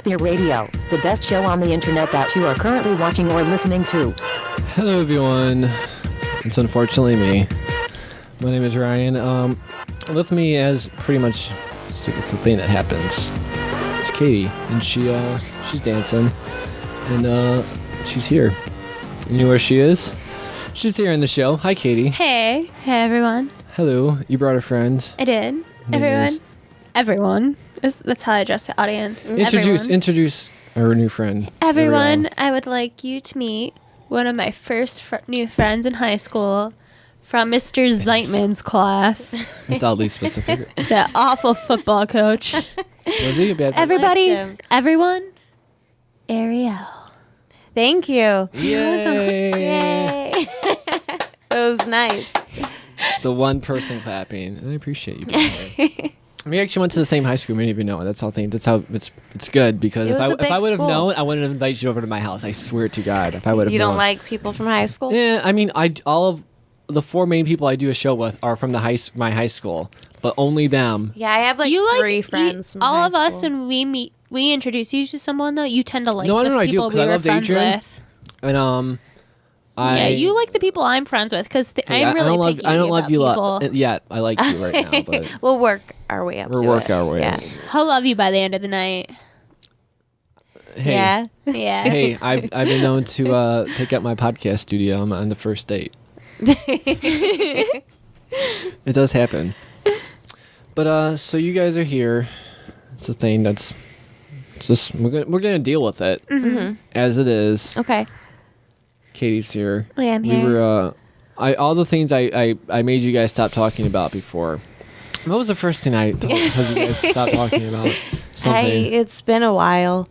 BEERadio, the best show on the internet that you are currently watching or listening to. Hello, everyone. It's unfortunately me. My name is Ryan. With me, as pretty much it's the thing that happens. It's Katie, and she's dancing, and she's here. You know where she is? She's here in the show. Hi, Katie. Hey everyone. Hello. You brought a friend. I did. Everyone. That's how I address the audience. Introduce our new friend. Everyone, I would like you to meet one of my first new friends in high school from Mr. Zeitman's class. It's oddly specific. That awful football coach. Was he a bad? Everyone, Arielle. Thank you. Yay! It was nice. The one person clapping. I appreciate you. We actually went to the same high school. Many of you know. That's how it's good because if I would have known, I wouldn't have invited you over to my house. I swear to God, if I would have. You known. don't like people from high school? Yeah, I mean, all of the four main people I do a show with are from my high school, but only them. Yeah, I have three friends. From all high of us school. when we meet, we introduce you to someone though. You tend to like No, the I do people because we I were love friends Adrian, with. and Yeah, you like the people I'm friends with because I'm really picky. I don't love you people. yet. I like you right now, but We'll work our way up. we'll to work it. our way. Yeah. I'll love you by the end of the night. Hey, Yeah. Yeah. hey, I've been known to take up my podcast studio on the first date. It does happen. But so you guys are here. It's a thing it's just we're gonna deal with it as it is. Okay. Katie's here. I am here. We were all the things I made you guys stop talking about before. What was the first thing I told you guys stop talking about? Something. It's been a while.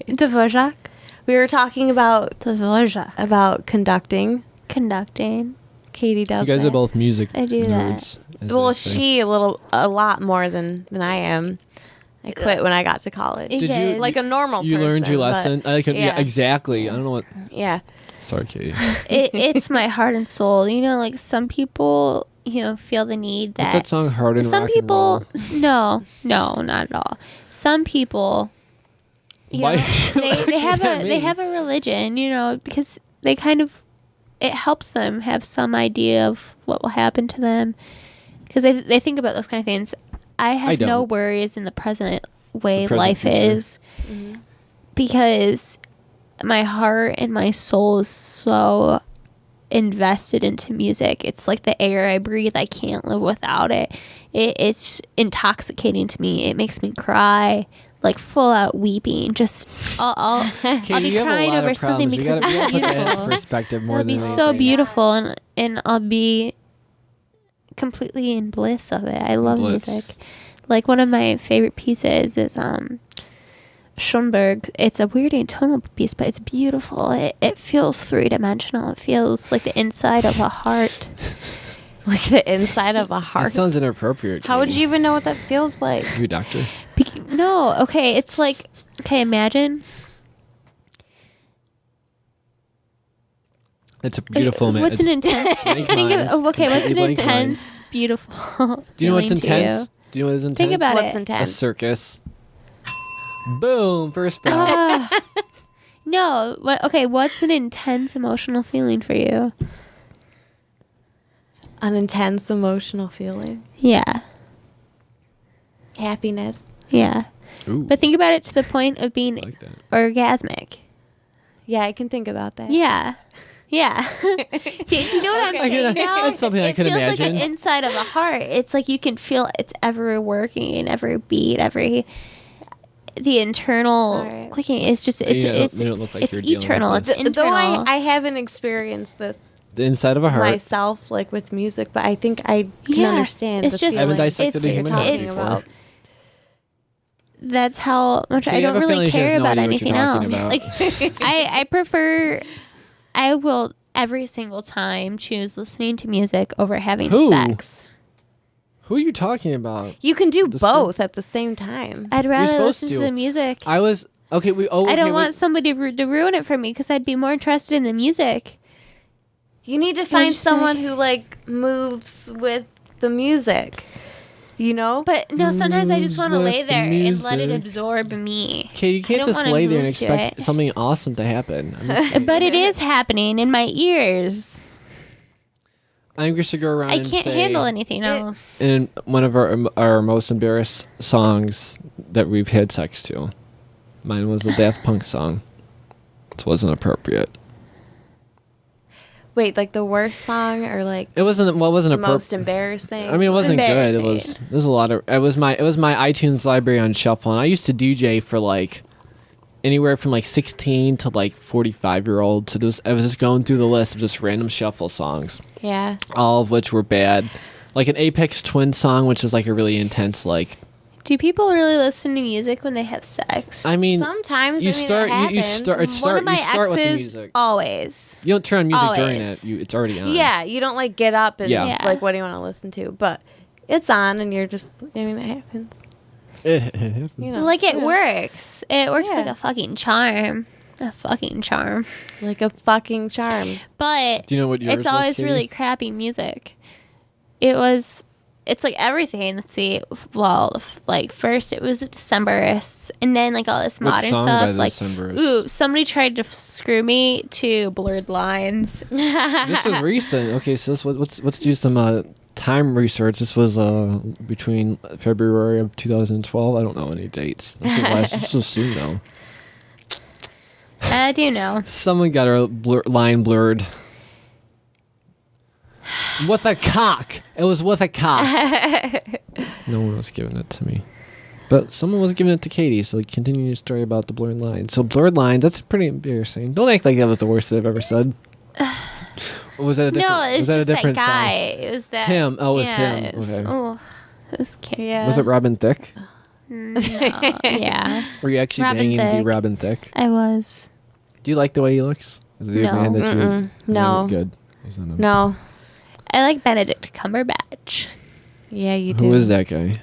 Dvorak. We were talking about Dvorak. conducting. Conducting. Katie does. You guys that. are both music I do nerds. as Well, they say. she a lot more than I am. I quit when I got to college. Did you- Like a normal You person. learned your but- lesson. Yeah, exactly. I don't know what. Yeah. Sorry, Katie. It's my heart and soul. You know, like some people, feel the need What's that song? Hard and some rock people, and roll? no, not at all. Some people, Why? they have a religion, because they kind of, it helps them have some idea of what will happen to them, because they think about those kind of things. I have no don't. worries in the present way The present life future. is, because my heart and my soul is so invested into music. It's like the air I breathe. I can't live without it. It's intoxicating to me. It makes me cry, like full out weeping. Just I'll Katie, be you have a crying lot over of something problems. because you gotta it's put that into beautiful. perspective more It'll than be anything. so beautiful, and I'll be completely in bliss of it. I love Bliss. music. Like one of my favorite pieces is Schoenberg. It's a weird atonal piece, but it's beautiful. It feels three-dimensional. It feels like the inside of a heart. Like the inside of a That heart. sounds inappropriate. How would Katie. you even know what that feels like? You a doctor? No, okay. It's like, imagine. It's a beautiful man. What's an intense? Blank Think minds. of what's an Completely blank intense, beautiful? Do you know what's feeling to you? intense? Do you know what is intense? Think about What's it. A intense? circus. Boom! First bell. No. What's an intense emotional feeling for you? An intense emotional feeling. Yeah. Happiness. Yeah. Ooh, But think about it to the point of being I like that. orgasmic. Yeah, I can think about that. Yeah. Yeah. do you know what I'm saying now? That's something I can It feels imagine. like the inside of a heart. It's like you can feel it's every working, every beat, the internal Alright. clicking. It's just You don't look like it's you're dealing with eternal. this. It's internal. Though I haven't experienced this The inside of a heart. myself, like with music, but I think I can Yeah, understand. it's the just- I haven't feeling dissected that a you're human heart talking before. about. That's how much Katie, I I have don't a feeling really she has care no about idea what you're anything else. talking about. Like I prefer. I will every single time choose listening to music over having Who? sex. Who are you talking about? You can do This both at the same time. I'd rather supposed listen to. to the music. I was okay. I don't want somebody to ruin it for me because I'd be more interested in the music. You need to find just someone who like moves with the music. You know? But no, sometimes I just want to Move lay with the there and let it music. absorb me. Okay, you I can't don't just wanna lay there and move to expect it. something awesome to happen. I'm just saying. But it is happening in my ears. I think we should go around I and can't say, handle anything else. in one of our most embarrassed songs that we've had sex to. Mine was the Daft Punk song. It wasn't appropriate. Wait, like the worst song or like It wasn't. Well, it wasn't the appropriate. most embarrassing? I mean, it wasn't good. It Embarrassing. was a lot of. It was my iTunes library on shuffle, and I used to DJ for like anywhere from like 16 to like 45-year-olds. So I was just going through the list of just random shuffle songs, Yeah. all of which were bad. Like an Apex Twin song, which is like a really intense like. Do people really listen to music when they have sex? I mean, Sometimes you I mean, start. it You happens. start. It One start. of my You start with the exes music. always. You don't turn on music during Always. it. It's already on. Yeah, you don't like get up and Yeah. like what do you want to listen to? But it's on and you're just I mean it happens. You know. Like it Yeah. works. It works Yeah. like a fucking charm. A fucking charm. Like a fucking charm. But Do you know what yours it's was, always Katie? really crappy music. It's like everything. Let's see. Well, like first it was the Decemberists, and then like all this What modern song stuff. by the Like, Decemberists? ooh, somebody tried to screw me to Blurred Lines. This was recent. Okay, so let's do some time research. This was between February of 2012. I don't know any dates. This was soon though. I do know. Someone got her line blurred. With a cock. It was with a cock. No one was giving it to me. But someone was giving it to Katie, so continue your story about the blurred lines. So blurred lines, that's pretty embarrassing. Don't act like that was the worst I've ever said. Or was that a different No, it's was that just a different that guy. song? It was that Him. Oh, it was yeah, him. It was, Okay. Oh, it was cute. Yeah. Was it Robin Thicke? No, yeah, Were you actually Robin banging the Thicke. Robin Thicke? I was. Do you like the way he looks? Is he a No. man that you Mm-mm. No. good? He's not a- No. I like Benedict Cumberbatch. Yeah, you do. Who is that guy?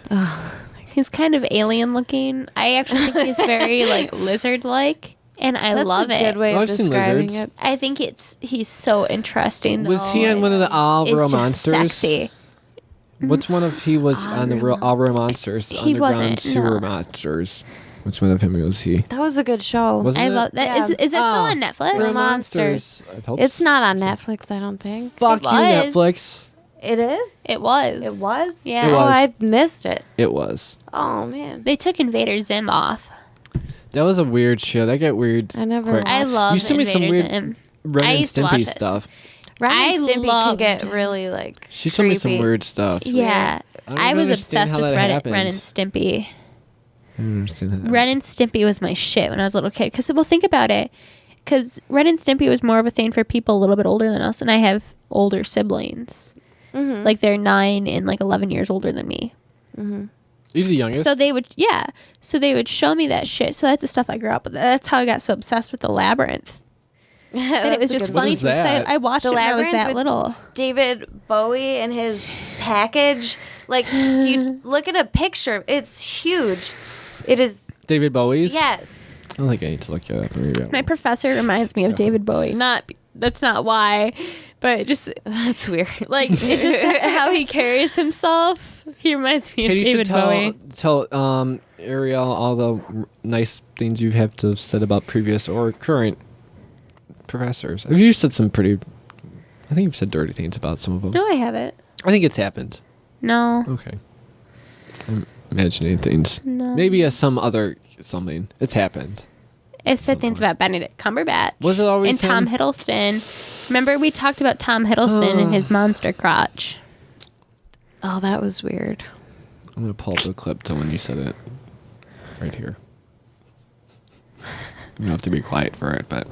He's kind of alien looking. I actually think he's very like lizard like, and I That's love a it. good way Oh, of I've seen describing lizards. it. I think he's so interesting. Was though, he on one of the and All it's Real just Monsters? Sexy. Which one of he was on the All Real Monsters? He Underground wasn't, Sewer no. Monsters. Which one of him was he? That was a good show. Wasn't I it? love that. Is Yeah. is that still Oh, on Netflix? Real Monsters. I hope It's so. not on Netflix, I don't think. Fuck It you, was. Netflix. It is? It was. It was? Yeah. It Oh, was. I missed it. It was. Oh man. They took Invader Zim off. That was a weird show. That got weird. I never quick. watched. I love You sent me some Invader weird Zim. Ren I and used to watch Stimpy this. stuff. Ren I and Stimpy can loved- get really like She showed me some creepy. weird stuff. Yeah, I don't I was understand obsessed how with that Ren happened. and Stimpy. I don't understand that. Ren and Stimpy was my shit when I was a little kid. Because, well, think about it. Because Ren and Stimpy was more of a thing for people a little bit older than us. And I have older siblings. Mhm. Like, they're 9 and, like, 11 years older than me. He's the youngest. So they would, yeah. So they would show me that shit. So that's the stuff I grew up with. That's how I got so obsessed with The Labyrinth. And it was just What funny is to me. 'Cause that? I watched The it when I was Labyrinth that with- little. David Bowie and his package. Like, do you look at a picture? It's huge. It is. David Bowie's? Yes. I don't think I need to look it up. Here we go. My professor reminds me of David Bowie. That's not why, but just That's weird. like it just how he carries himself. He reminds me of Katie, you David should tell, Bowie. tell Arielle all the nice things you have to said about previous or current professors. I mean, you said some pretty. I think you've said dirty things about some of them. No, I haven't. I think it's happened. No, Okay. I'm imagining things. no. Maybe some other something. It's happened. I've said things about Benedict Cumberbatch. Was it always and Tom him? Hiddleston? Remember we talked about Tom Hiddleston and his monster crotch. Oh, that was weird. I'm gonna pull up the clip to when you said it. Right here. You don't have to be quiet for it, but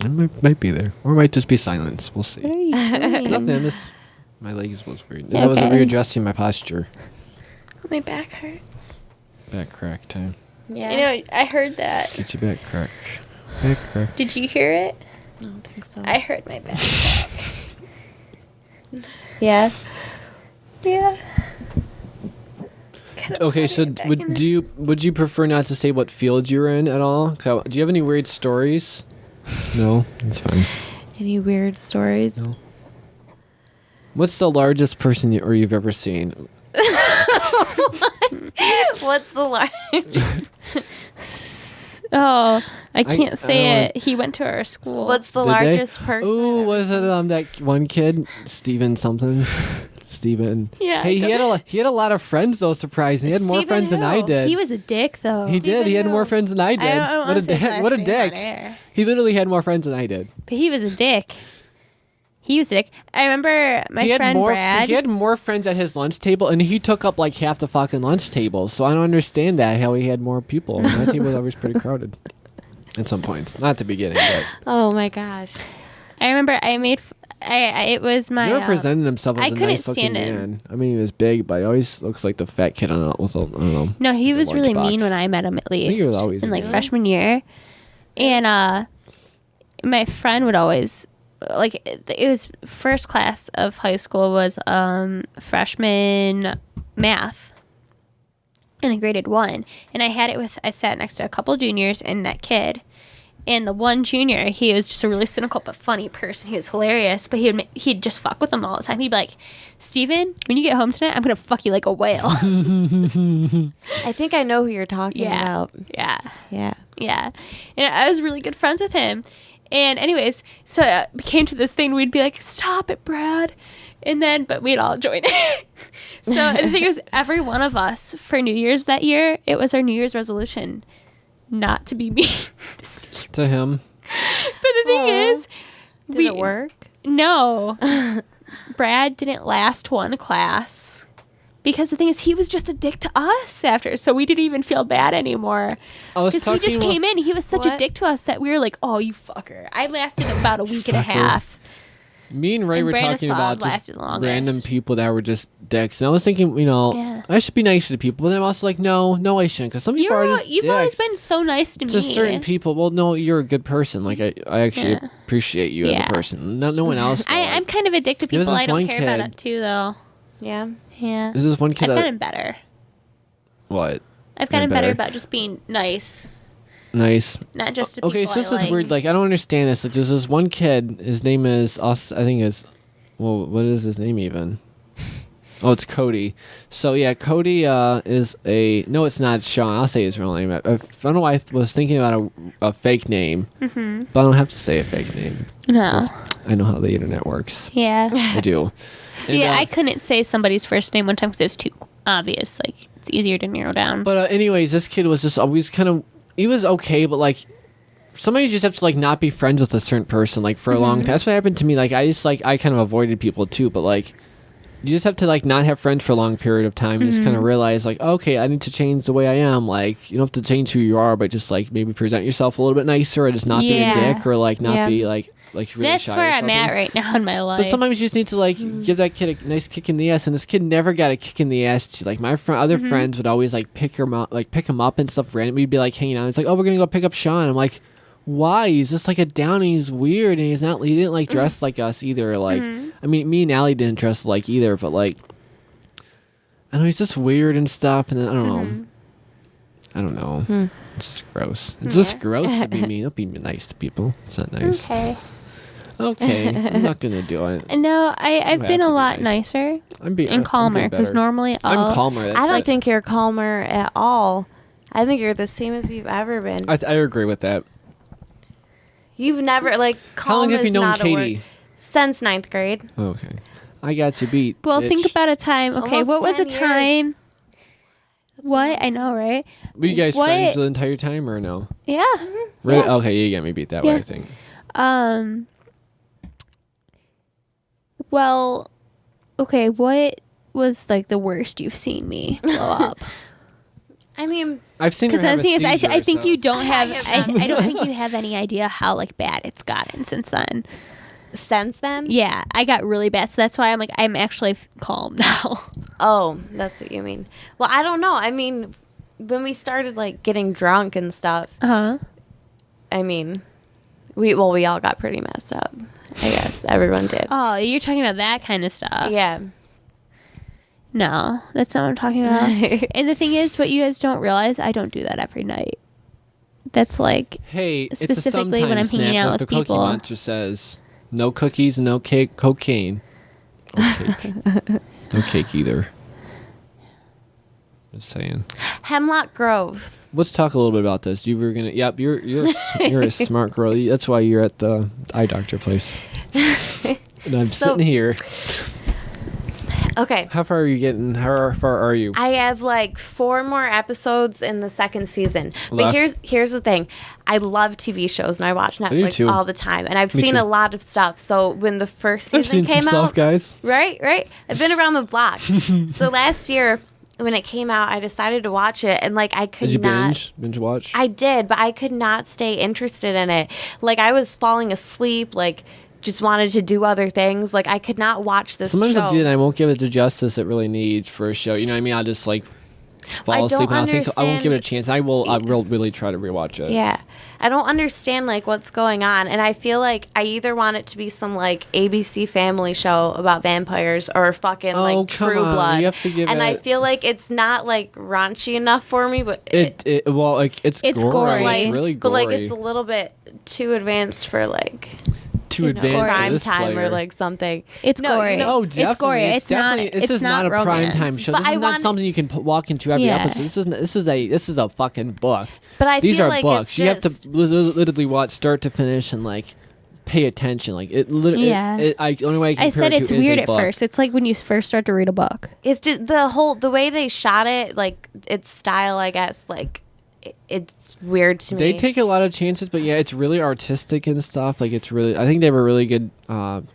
it might be there, or it might just be silence. We'll see. What are you doing? Nothing. I'm just my legs was weird. And I was Okay. readjusting my posture. My back hurts. Back crack time. Yeah. You know, I heard that. Get your back crack. Back crack. Did you hear it? I don't think so. I heard my back. Yeah. Yeah. Okay, so would you prefer not to say what field you're in at all? Do you have any weird stories? No, that's fine. Any weird stories? No. What's the largest person you've ever seen? What's the largest? Oh, I can't say I it. He went to our school. What's the Did they? largest person? Ooh, I've was ever it seen? that one kid, Steven something? Steven. Yeah, Hey, I he had a lot of friends though. Surprising. He had more Steven friends than I who? did. He was a dick, though. He did. He had more friends than I did. I don't What a wanna say his dick! last What a name dick! on air. He literally had more friends than I did. But he was a dick. He was a dick. I remember my He had friend more. Brad. He had more friends at his lunch table, and he took up like half the fucking lunch table. So I don't understand that how he had more people. My table was always pretty crowded. At some points, not at the beginning, but Oh my gosh. I remember I made. It was my. he never presented himself as I a couldn't nice looking stand him. man. I mean, he was big, but he always looks like the fat kid on with a, I don't know. No, he the was really lunchbox. mean when I met him. At least he was always in like mean. freshman year, and my friend would always like it was first class of high school was freshman math. And I graded 1, and I sat next to a couple juniors and that kid, and the one junior, he was just a really cynical but funny person. He was hilarious, but he'd just fuck with him all the time. He'd be like, "Steven, when you get home tonight, I'm gonna fuck you like a whale." I think I know who you're talking about. Yeah. Yeah. And I was really good friends with him. And anyways, so it became to this thing. We'd be like, "Stop it, Brad." And then, but we'd all join it. So and the thing is, every one of us for New Year's that year, it was our New Year's resolution not to be mean to Steve. To him, But the thing is, Did it work? No. Brad didn't last one class. Because the thing is, he was just a dick to us after, so we didn't even feel bad anymore. I was Because he just talking came with- in, he was such a What? dick to us that we were like, "Oh, you fucker." I lasted about a week and a Fucker. half. Me and Ray And were talking Branislav about just lasted the longest. random people that were just dicks, and I was thinking, Yeah. I should be nicer to people, but then I'm also like, no, I shouldn't, because some people are just You've dicks. always been so nice to me. To certain people. Well, no, you're a good person. Like I actually Yeah. appreciate you Yeah. as a person. No one else. though. I'm kind of addicted to There was people. this I don't one care about kid- it too, though. Yeah. Yeah. There's this one kid I've that gotten better. what I've gotten better? better about just being nice, nice. not just to Okay, people so this I is like. weird. Like I don't understand this. Like there's this one kid. His name is I think is well, what is his name even? Oh, it's Cody. So yeah, Cody is a no. It's not Sean. I'll say his real name. I don't know why I was thinking about a fake name, but I don't have to say a fake name. No. I know how the internet works. Yeah. I do. See, And, I couldn't say somebody's first name one time because it was too obvious. Like, it's easier to narrow down. But anyways, this kid was just always kind of. He was okay, but like. Sometimes you just have to like not be friends with a certain person like for a long time. That's what happened to me. Like I kind of avoided people too, but like you just have to like not have friends for a long period of time and just kind of realize like, okay, I need to change the way I am. Like you don't have to change who you are, but just like maybe present yourself a little bit nicer or just not be a Yeah. dick or like not Yeah. be like really That's shy or where I'm something. at right now in my life. But sometimes you just need to like give that kid a nice kick in the ass, and this kid never got a kick in the ass. Too. Like my other friends would always like pick him up and stuff. Randomly, we'd be like hanging out. It's like, oh, we're gonna go pick up Sean. I'm like, why? He's just like a downy. He's weird, and he's not. He didn't like dress like us either. Like, I mean, me and Allie didn't dress like either, but like, I don't know. He's just weird and stuff, and then I don't know. I don't know. It's just gross. It's just gross to be mean. Don't be nice to people. It's not nice. Okay. Okay, I'm not gonna do it. No, I've have been to a be lot nice. nicer I'm being and calmer because normally I'm calmer. That's I don't it. think you're calmer at all. I think you're the same as you've ever been. I agree with that. You've never like How long calm have you is known not a Katie? word. Since 9th grade. Okay, I got you beat. Well, bitch. think about a time. Okay, Almost what was a 10 years. time? What? I know, right? Were you guys what- friends the entire time or no? Yeah. Really? Yeah. Okay, you got me beat that way. Yeah. I think. Well, okay, what was like the worst you've seen me blow up? I mean, I've seen her Because have the a thing is, seizure, I think so- you don't have. I don't think you have any idea how like bad it's gotten since then. since then? Yeah, I got really bad, so that's why I'm like I'm actually calm now. Oh, that's what you mean. Well, I don't know. I mean, when we started like getting drunk and stuff, Uh huh. I mean, we all got pretty messed up. I guess everyone did. Oh, you're talking about that kind of stuff. Yeah. No, that's not what I'm talking about. And the thing is, what you guys don't realize, I don't do that every night. That's like, Hey, Specifically it's a when I'm sometime hanging snack, out like with the Cookie people. Monster says, no cookies, no cake, cocaine. Or cake. No cake either. Just saying. Hemlock Grove. Let's talk a little bit about this. You were gonna. Yep, you're a smart girl. That's why you're at the eye doctor place. And I'm sitting here. Okay. How far are you getting? How far are you? I have like 4 more episodes in the second season. Left. But here's the thing. I love TV shows and I watch do Netflix too. all the time. And I've Me seen too. a lot of stuff. So when the first I've season seen came some out, stuff, guys. right? I've been around the block. So last year when it came out, I decided to watch it and like I could Did you not binge watch? I did, but I could not stay interested in it. Like I was falling asleep, like just wanted to do other things. Like I could not watch this Sometimes show. I do, and I won't give it the justice it really needs for a show. You know what I mean? I'll just like fall asleep, and I won't give it a chance. I will really try to rewatch it. Yeah. I don't understand like what's going on, and I feel like I either want it to be some like ABC Family show about vampires or fucking Oh, like come True on. Blood. You have to give and I it- feel like it's not like raunchy enough for me, but Well, like it's It's gory. gory. like, It's really but gory. like it's a little bit too advanced for like too you know, advanced for prime this time player. or like something. It's No, gory. you know- Oh, definitely. It's gory. It's definitely, not. This It's is not a romance. prime time show. But This is I not want- something you can walk into every Yeah. episode. This is a fucking book. But I These feel are like books. it's You have to just- literally watch start to finish and like pay attention. Like it literally. Yeah. Only way I can I compare said it to it's is weird a at book. first. It's like when you first start to read a book. It's just the way they shot it, like its style, I guess, like it's weird to me. They take a lot of chances, but yeah, it's really artistic and stuff. Like it's really, I think they have a really good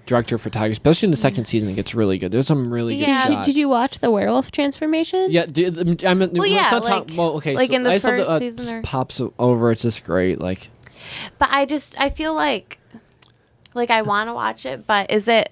director of photography, especially in the second season. It gets really good. There's some really good Yeah. shots. Did you watch the werewolf transformation? Yeah, I mean, Well, yeah, okay. like in the I just love first season or- pops over. It's just great. Like, But I feel like I want to watch it, but is it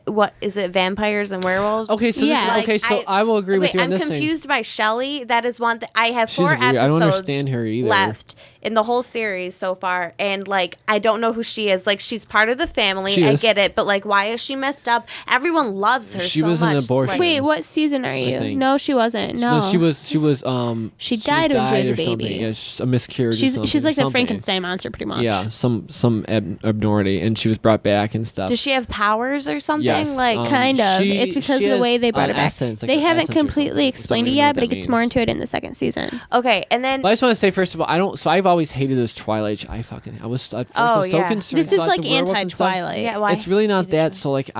vampires and werewolves? okay, so Yeah. I will agree with you on I'm this thing. confused by Shelley. That is one that I have She's 4 weird. episodes I don't understand her either. left in the whole series so far, and like I don't know who she is. Like she's part of the family, She I is. get it, but like why is she messed up? Everyone loves her. She so was an much. abortion. Like, Wait, what season are you? think. No, she wasn't. No, She was. She died when she was a or something. baby. Yeah, a miscarriage. or something, She's like the something. Frankenstein monster, pretty much. Yeah, some abnormality, and she was brought back and stuff. does she have powers or something? Yes, Like Kind of. she- It's because she of the way has they brought an it back. essence, like They an haven't essence or completely something. explained it Something I don't know yet, what but it that gets more means. into it in the second season. okay, and then But I just want to say first of all, I've always hated this Twilight. I was at first Oh, I was so yeah. concerned. This is about like the werewolves and stuff. anti-Twilight. yeah, why? It's really not that. So like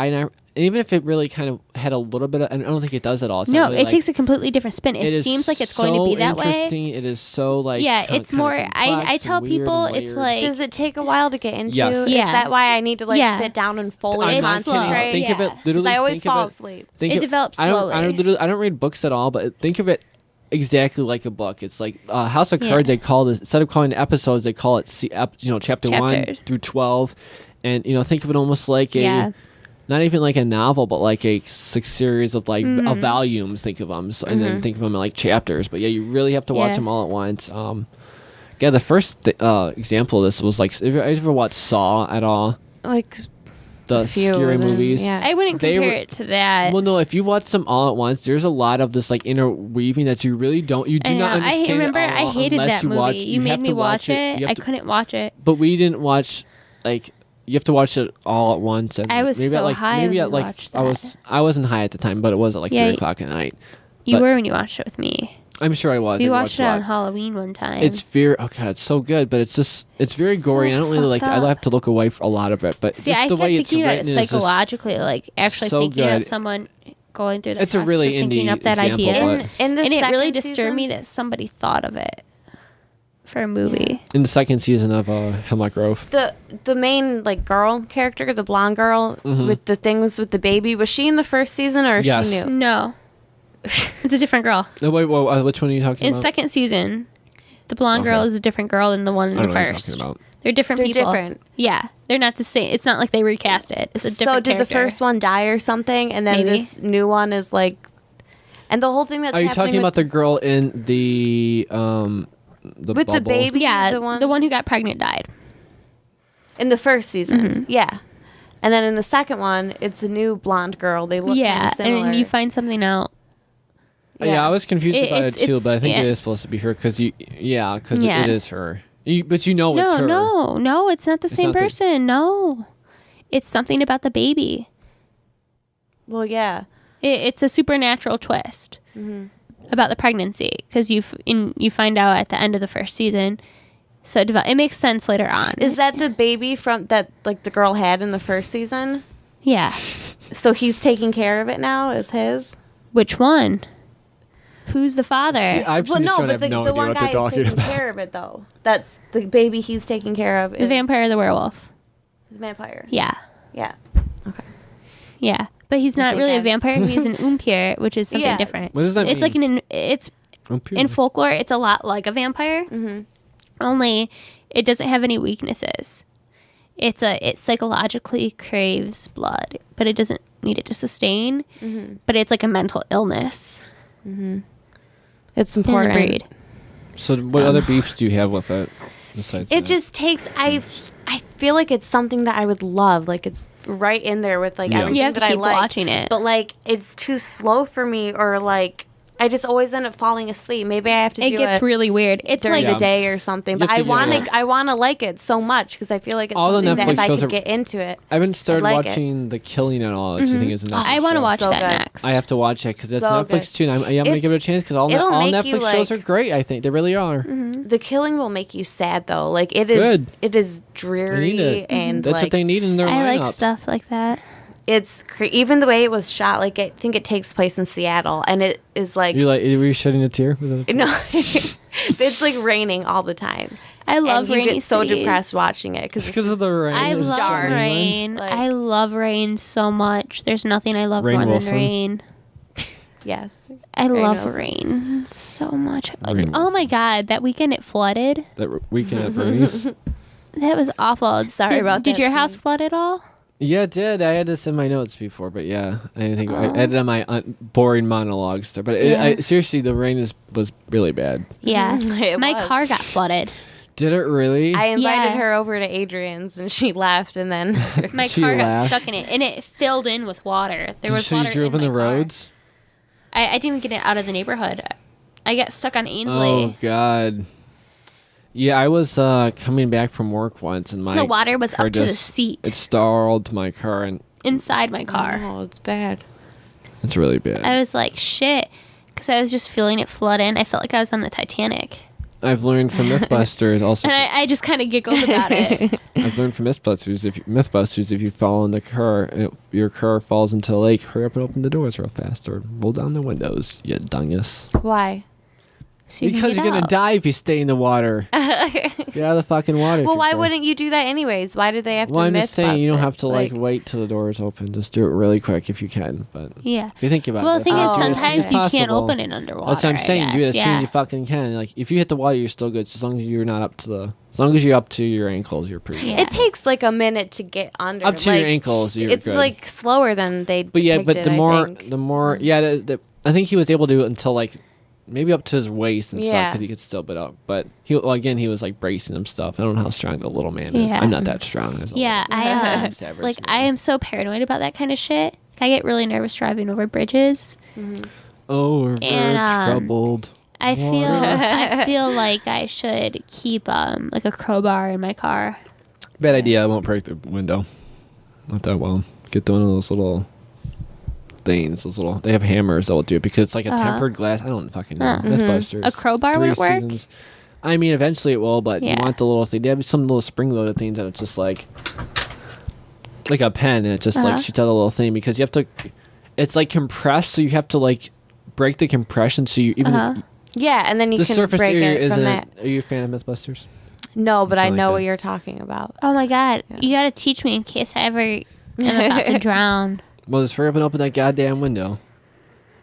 even if it really kind of had a little bit of, and I don't think it does at all. It's No, not really, it like, takes a completely different spin. It is seems like it's going to be so that way. interesting. It is so like Yeah, kind it's of more. complex I and tell weird people and it's layered. like Does it take a while to get into? Yes. Is Yeah. that why I need to like Yeah. sit down and fully I'm not It's kidding. slow. concentrate? Think of it Yeah. literally. Because I always think of fall it- asleep. think It of- develops I don't slowly. I don't read books at all, but think of it exactly like a book. It's like House of Cards. Yeah. They call this, instead of calling it episodes, they call it chapter 1 Chapters. through 12, and think of it almost like Yeah. not even like a novel, but like a series of like Mm-hmm. volumes. Think of them, and then think of them like chapters. But yeah, you really have to watch Yeah. them all at once. Yeah, the first example of this was like, have you ever watched Saw at all? Like The few scary of them, movies. yeah. I wouldn't They compare were- it to that. Well, no, if you watch them all at once, there's a lot of this like interweaving that you really do I not know. understand. I remember at all I hated unless that you movie. watch- You have made me to watch it. You have I to- couldn't watch it. But we didn't watch like. You have to watch it all at once. And I was maybe so at, like, high Maybe when at we like watched I wasn't high at the time, but it was at like Yeah, 3:00 at night. You but- were when you watched it with me. I'm sure I was. We I watched it a on lot. Halloween one time. It's very oh god, it's so good, but it's very So gory. And I don't really like. fucked I up. have to look away for a lot of it, but See, just I the kept way it's thinking about it written is just- psychologically, like actually so thinking of good. someone going through the It's a process really of thinking indie up that example, idea. but- in the And it really second disturbed season- me that somebody thought of it for a movie. in the second season of Hemlock Grove. The main like girl character, the blonde girl with the things with the baby, was she in the first season or is Yes. she new? No. It's a different girl. No, wait, which one are you talking In about? second season, the blonde girl Okay. is a different girl than the one in I the don't know what you're first. talking about. They're different They're people. different. Yeah, they're not the same. It's not like they recast it. It's a different So did the character. first one die or something, and then Maybe. this new one is like, and the whole thing that's Are you happening talking about with, the girl in the with the bubble? baby? Yeah, the one who got pregnant died. in the first season, Mm-hmm. yeah. And then in the second one, it's a new blonde girl. They look Yeah, kinda similar. and you find something out. Yeah, I was confused about it too, it's- but I think yeah. it is supposed to be her because Yeah. it is her. But you know it's No, her. no, it's not the same not the- person. No, it's something about the baby. Well, yeah. It's a supernatural twist Mm-hmm. about the pregnancy because you find out at the end of the first season. So it makes sense later on. Is that the baby from that like the girl had in the first season? Yeah. So he's taking care of it now. Is his? Which one? Who's the father? See, I've seen this show and I have no the idea one what guy they're is talking taking about. care of it though. That's the baby he's taking care of. The vampire or the werewolf? The vampire. Yeah. Yeah. Okay. Yeah. But he's not Okay, really a then. vampire. He's an umpire, which is something Yeah. different. What does that It's mean? like it's Vampire. in folklore. It's a lot like a vampire. Mm-hmm. Only it doesn't have any weaknesses. It psychologically craves blood, but it doesn't need it to sustain. Mm-hmm. But it's like a mental illness It's in the important. breed. So what other beefs do you have with it? Besides It that? just takes. I feel like it's something that I would love. Like it's right in there with like Yeah. everything You have to that keep I like. watching it. But like it's too slow for me, or like I just always end up falling asleep. Maybe I have to It do gets it really weird. It's during like the day or something. You But have I to want get to. I want to like it so much because I feel like it's All the something that Netflix if I shows could are- get into it. I haven't started like it. watching The Killing at all. Which I think is a Netflix I want to show. watch So that good. next. I have to watch it because it's So Netflix good. too. And I'm going to give it a chance because all it'll make Netflix you, shows are like- great. I think they really are. The Killing will make you sad though. Like it is. Good. It is They dreary need it. and That's like what they need in their I lineup. like stuff like that. it's even the way it was shot. Like I think it takes place in Seattle, and it is like Were you shedding a tear? Was that a tear? no, it's like raining all the time. I love and you rainy get so cities. depressed watching it It's because because of the rain. I It's love dark. rain. Like- I love rain so much. There's nothing I love Rainn more Wilson. than rain. yes, I Rainn love Wilson. rain so much. Rainn Oh Wilson. my god, that weekend it flooded. Weekend at Bernie's. That was awful. Sorry about Did that, your house Steve. flood at all? Yeah, it did. I had this in my notes before, but yeah, I think I Oh. added on my boring monologues there. But seriously, the rain was really bad. Yeah. It My was. car got flooded. Did it really? I invited Yeah. her over to Adrian's and she left, and then My She car got laughed. stuck in it, and it filled in with water. There was so water you drove in in my the car. roads? I didn't get it out of the neighborhood. I got stuck on Oh Ainsley. God. Yeah, I was coming back from work once, and my The water was car up to the just- seat It stalled my car, and inside my car. oh, it's bad. it's really bad. I was like, shit, because I was just feeling it flood in. I felt like I was on the Titanic. I've learned from MythBusters also. And I just kind of giggled about it. I've learned from MythBusters if you fall in the car and your car falls into the lake, hurry up and open the doors real fast or roll down the windows, you dungus. Why? So you can Because get you're gonna out. die if you stay in the water. Get out of the fucking water. if Well, you're why cold. wouldn't you do that anyways? Why do they have Well, to I'm just saying you don't Mythbust have it? to like wait till the doors open. Just do it really quick if you can. But Yeah. if you think about Well, it, the thing do is, it as soon as sometimes you can't possible. open it underwater. That's what I'm saying. Do it as soon yeah. as you fucking can. Like if you hit the water, you're still good. So as long as you're not up to the, as long as you're up to your ankles, you're pretty. Yeah. Good. It takes like a minute to get under. Up to like, your ankles, you're It's good. like slower than they. But yeah, but depicted, the more, yeah, I think he was able to do it until like maybe up to his waist and stuff Yeah. because he could still bit up. But he was like bracing himself. I don't know how strong the little man is. Yeah. I'm not that strong. As a Yeah, little I man. I'm just average like man. I am so paranoid about that kind of shit. I get really nervous driving over bridges. Oh, we're And, troubled. I feel like I should keep like a crowbar in my car. Bad idea. I won't break the window. Not that well. Get one of those little things. Those little. They have hammers that will do it because it's like a tempered glass. I don't fucking know. Mythbusters. A crowbar 3 wouldn't work? seasons. I mean, eventually it will, but you Yeah. want the little thing. They have some little spring-loaded things that it's just like a pen, and it just like shoots out a little thing because you have to. It's like compressed, so you have to like break the compression. So you even if Yeah, and then you the can surface break area it isn't. from that. Are you a fan of MythBusters? No, but I Something know like what that. you're talking about. Oh my god, you gotta teach me in case I ever am about to drown. Well, just hurry up and open that goddamn window.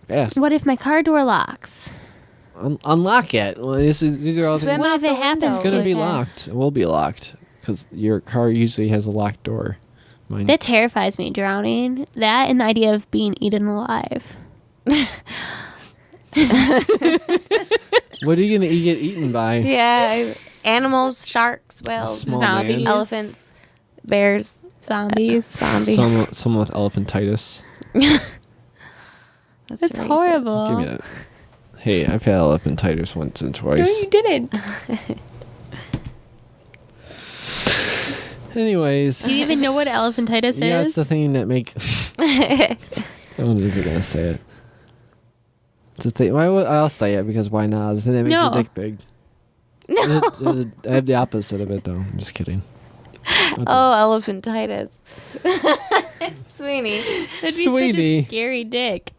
Fast. What if my car door locks? Unlock it. Well, these are all Swim things. What out if the it happens? window. It's gonna too be fast? locked. It will be locked because your car usually has a locked door. Mine. That terrifies me, drowning. That and the idea of being eaten alive. What are you gonna get eaten by? Yeah, animals, sharks, whales, small zombies. man. elephants, bears, Zombies. zombies. Someone with elephantitis. That's racist. horrible. Give me that. Hey, I've had elephantitis once and twice. No, you didn't. Anyways, Do you even know what elephantitis yeah, is? it's the thing that make. No one is gonna say it. It's a thing. I'll say it because why not? It makes No. your dick big. No. I have the opposite of it though. I'm just kidding. Oh, elephantitis. Sweeney. That'd be such Sweetie. a scary dick.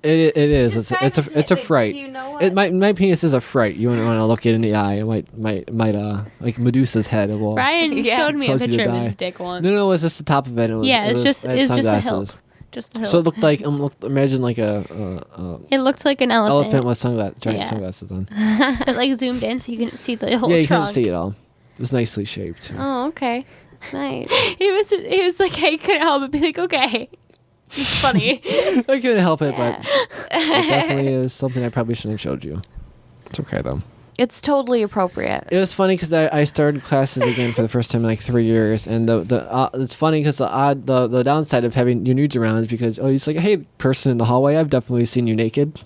It is. Describe It's a it. fright. Do you know what? My penis is a fright. You want to look it in the eye. It might like Medusa's head. It will. Brian Yeah. showed me a Cause you to picture of die. his dick once. No, it was just the top of it. It was, Yeah, it's just it had just the hilt. sunglasses. Just the hilt. So it looked like imagine like a it looked like an elephant with giant Yeah. sunglasses on. but like zoomed in so you couldn't see the whole Yeah, you trunk. couldn't see it all. It was nicely shaped. Oh, okay. Nice. It was like I couldn't help but be like, okay. It's funny. I couldn't help it, Yeah. but it definitely is something I probably shouldn't have showed you. It's okay though. It's totally appropriate. It was funny because I started classes again for the first time in like 3 years, and it's funny because the downside of having your nudes around is because it's like, hey, person in the hallway, I've definitely seen you naked.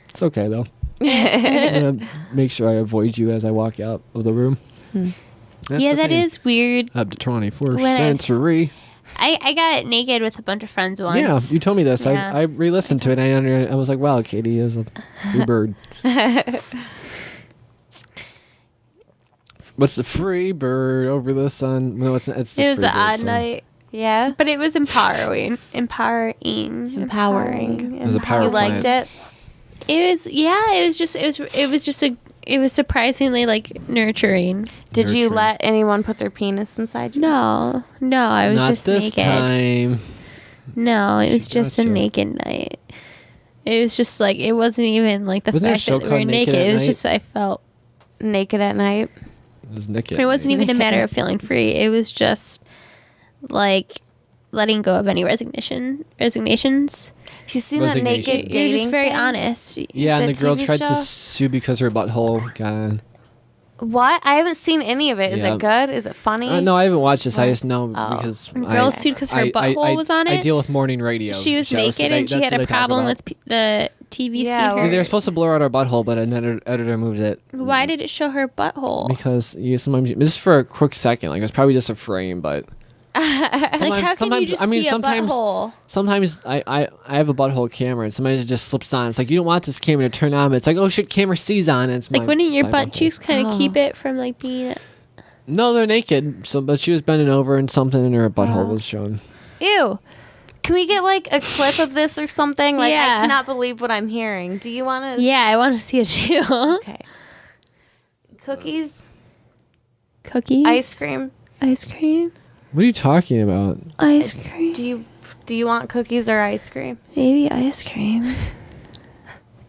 It's okay though. I'm gonna make sure I avoid you as I walk out of the room. That's Yeah, the that thing. is weird. Up to 24th When I've s- century. I got naked with a bunch of friends once. Yeah, you told me this. Yeah. I re-listened to it, and I was like, wow, Katie is a free bird. What's the free bird over the sun? No, it's the It was free an bird odd song. night, Yeah. but it was empowering. Empowering. It was a power You plant. liked it? It was surprisingly like nurturing. Did you Nurturing. let anyone put their penis inside you? No, I was Not just this naked. time. No, it was just a Gotcha. naked night. It was just like it wasn't even like the Wasn't there a fact show that we were called Naked naked. at It was Night? just I felt. Naked at night? It was naked. It wasn't even a Naked. matter of feeling free. It was just like letting go of any resignations. Have you seen that Resignation. naked You're dating just very thing? honest. Yeah, and the the girl TV tried to show? sue because her butthole got on. What? I haven't seen any of it. Is Yeah. it good? Is it funny? No, I haven't watched this. I What? just know Oh. because Girl sued 'cause her butthole was on I it? deal with morning radio. She was shows, so naked and she that's had what a they talk problem about. with the TV. Yeah, sued her. well- They were supposed to blur out her butthole, but an editor moved it. Why did it show her butthole? Because sometimes this is for a quick second, like it's probably just a frame, but Like how can you just see a butthole? sometimes I have a butthole camera and sometimes it just slips on. It's like you don't want this camera to turn on, but it's like, oh shit, camera sees on. And it's Like my- wouldn't your my butt butthole. cheeks kind of Oh. keep it from like being? No, they're naked. So, but she was bending over and something in her butthole Oh. was shown. Ew. Can we get like a clip of this or something? Like Yeah. I cannot believe what I'm hearing. Do you want to? Yeah, I want to see it too. Okay. Cookies, Cookies, ice cream. ice cream, What are you talking about? ice cream. Do you want cookies or ice cream? Maybe ice cream.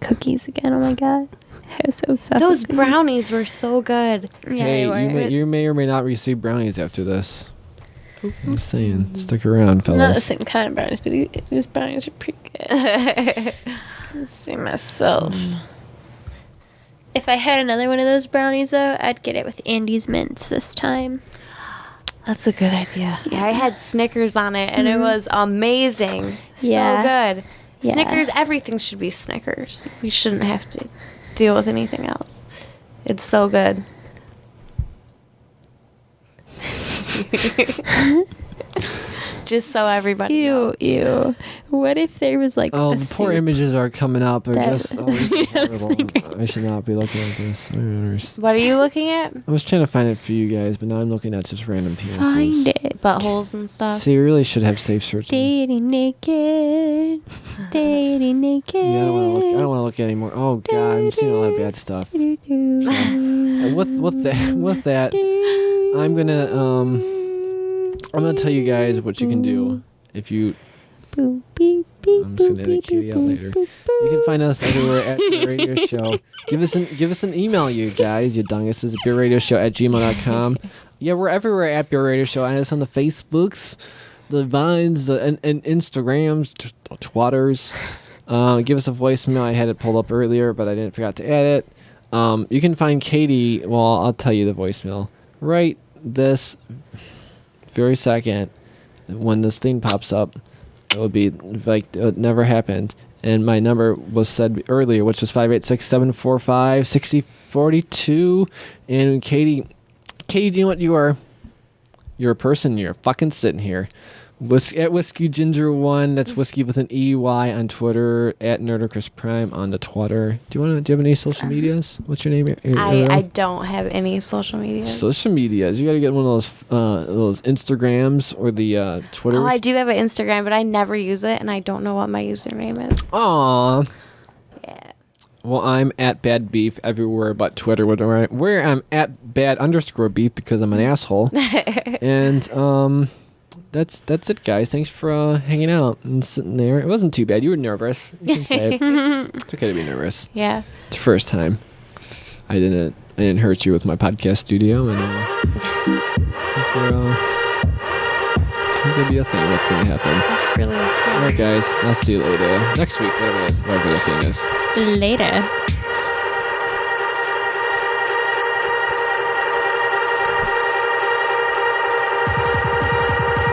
Cookies again. Oh my god, I was so obsessed. Those with cookies. brownies were so good. Yeah, Hey, they were. you may or may not receive brownies after this. I'm just saying, stick around, fellas. Not the same kind of brownies, but these brownies are pretty good. Let's see myself. If I had another one of those brownies, though, I'd get it with Andy's mints this time. That's a good idea. Yeah, I had Snickers on it, and it Mhm. was amazing. Yeah. So good. Yeah. Snickers, everything should be Snickers. We shouldn't have to deal with anything else. It's so good. Just so everybody knows. Ew. What if there was like Oh, a the poor soup? images are coming up. They're That just was- it's yeah, horrible. Snickers. I should not be looking at this. I don't understand. What are you looking at? I was trying to find it for you guys, but now I'm looking at just random penises. Find it. Buttholes and stuff. See, you really should have safe search. Dating naked. Dating naked. Yeah, I don't want to look at anymore. Oh god, I'm seeing all that bad stuff. And with that, I'm gonna tell you guys what you can do if you. I'm just gonna edit Katie out later. You can find us everywhere at the radio show. Give us an email, you guys, you dunguses, at BEERadio@gmail.com. Yeah, we're everywhere at BEERadio Show. Find us on the Facebooks, the Vines, and Instagrams, Twitters. Give us a voicemail. I had it pulled up earlier, but I didn't forget to add it. You can find Katie. Well, I'll tell you the voicemail right this very second when this thing pops up. It would be like it never happened. And my number was said earlier, which was 586-745-6042. And Katie, do you know what you are? You're a person. You're fucking sitting here. At Whiskey Ginger 1. That's whiskey with an EY on Twitter. At Nerdicus Prime on the Twitter. Do you have any social medias? What's your name? I don't have any social media. Social medias. You got to get one of those Instagrams or the Twitters. Oh, I do have an Instagram, but I never use it, and I don't know what my username is. Aw. Yeah. Well, I'm at Bad Beef everywhere but Twitter, where I'm at Bad_Beef because I'm an asshole. And that's it, guys. Thanks for hanging out and sitting there. It wasn't too bad. You were nervous. You can say it. It's okay to be nervous. Yeah. It's the first time. I didn't hurt you with my podcast studio, and I think there'll be a thing that's gonna happen. That's really good. All right, guys. I'll see you later next week. Whatever the thing is. Later.